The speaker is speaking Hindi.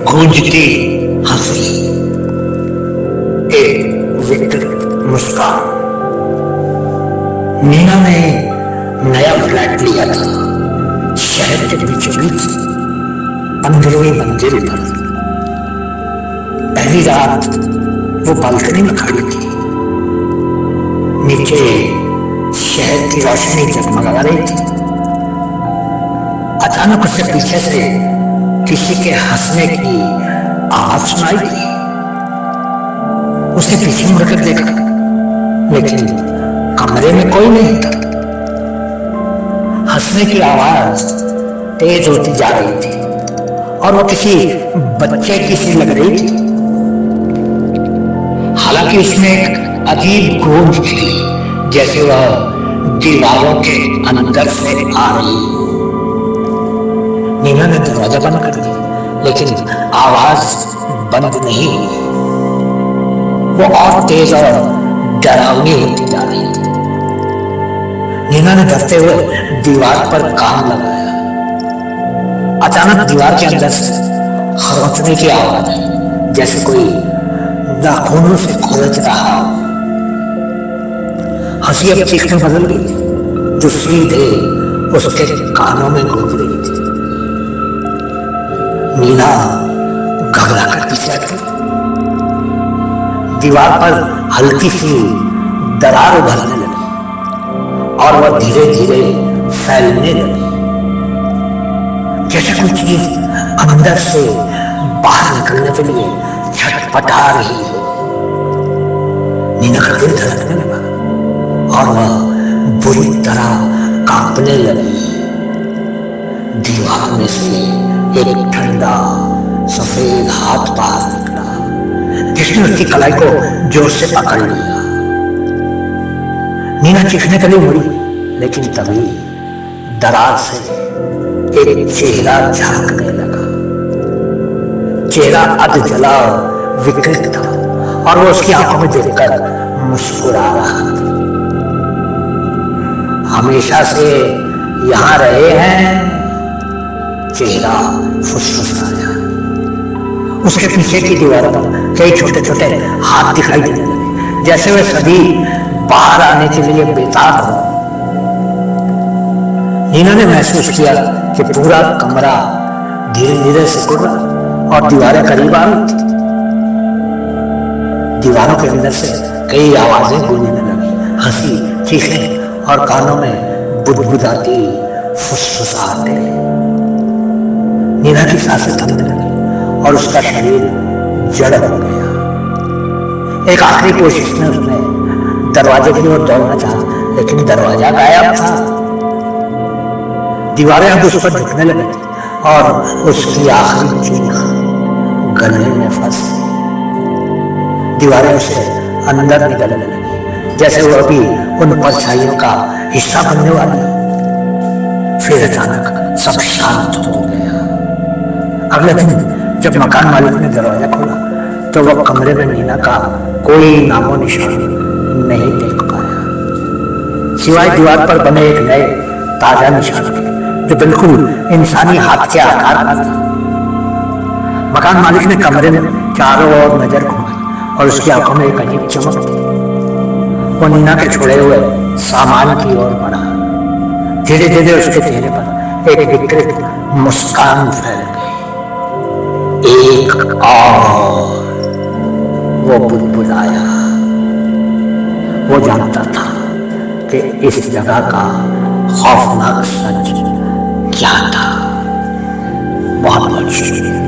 गूंजती हंसी, एक विकृत मुस्कान। मीना ने नया फ्लैट लिया था शहर के बीचों बीच 15वीं मंजिल पर। पहली रात वो बालकनी में खड़ी थी। नीचे शहर की रोशनी जगमगा रही थी। अचानक उससे पीछे से किसी के हंसने की आवाज सुनाई दी। उसने पीछे मुड़कर देखा, लेकिन कमरे में कोई नहीं था। हंसने की आवाज तेज होती जा रही थी और वो किसी बच्चे की सी लग रही थी। हालांकि उसमें एक अजीब गूंज थी, जैसे वह दीवारों के अंदर से आ रही। मीना ने दरवाजा बंद कर दिया, लेकिन आवाज बंद नहीं हुई। वो और तेज और डरावनी होती जा रही थी। मीना ने डरते हुए दीवार पर कान लगाया। अचानक दीवार के अंदर से खरोंचने की आवाज आई, जैसे कोई नाखूनों से खोज रहा हो। हंसी अब चीख में बदल गई, जो सीधे उसके कानों में गूंज रही थी। मीना घबरा कर पीछे हट गई। दीवार पर हल्की सी दरार उभरने लगी और वह धीरे धीरे फैलने लगी, जैसे कोई चीज अंदर से बाहर निकलने के लिए छटपटा रही हो। मीना का दिल धड़कने लगा और वह बुरी तरह कांपने लगी। दीवार में से एक ठंडा सफेद हाथ बाहर निकला, जिसने उसकी कलाई को जोर से पकड़ लिया। मीना चीखने के लिए मुड़ी, लेकिन तभी दरार से एक चेहरा झांकने लगा। चेहरा अधजला विकृत था और वो उसकी आंखों में देखकर मुस्कुरा रहा था। हमेशा से यहां रहे हैं, चेहरा फुसफुसाया। उसके पीछे की दीवारों पर कई छोटे छोटे हाथ दिखाई देने लगे, जैसे वे सभी बाहर आने के लिए बेताब हो। मीना ने महसूस किया कि पूरा कमरा धीरे धीरे सिकुड़ रहा और दीवारें करीब आ रही थी। दीवारों के अंदर से कई आवाजें गूंजने लगी, हंसी, चीखें और कानों में बुदबुदाती फुसफुसाहटें। मीना की सांसें थमने लगी और उसका शरीर जड़ हो गया। एक आखिरी कोशिश में उसने दरवाजे की ओर दौड़ना चाहा, लेकिन दरवाजा गायब था। दीवारें अब उस पर झुकने लगी और उसकी आखिरी चीख गले में फंस गई। दीवारें उसे अंदर निकलने लगी, जैसे वो अभी उन परछाइयों का हिस्सा बनने वाली। फिर अचानक सब शांत हो गया। अगले दिन जब मकान मालिक ने दरवाजा खोला, तो वह कमरे में मीना का कोई नामो निशान नहीं देख पाया, सिवाय दीवार पर बने एक नए ताजा निशान के, जो बिल्कुल इंसानी हाथ के आकार का था। मकान मालिक ने कमरे में चारों ओर नजर घुमाई और उसकी आंखों में एक अजीब चमक थी। वो मीना के छोड़े हुए सामान की ओर बढ़ा। धीरे धीरे उसके चेहरे पर एक विकृत मुस्कान फैल गई। एक और वो बुदबुदाया। वो जानता था कि इस जगह का खौफनाक सच क्या था। बहुत बहुत शुक्रिया।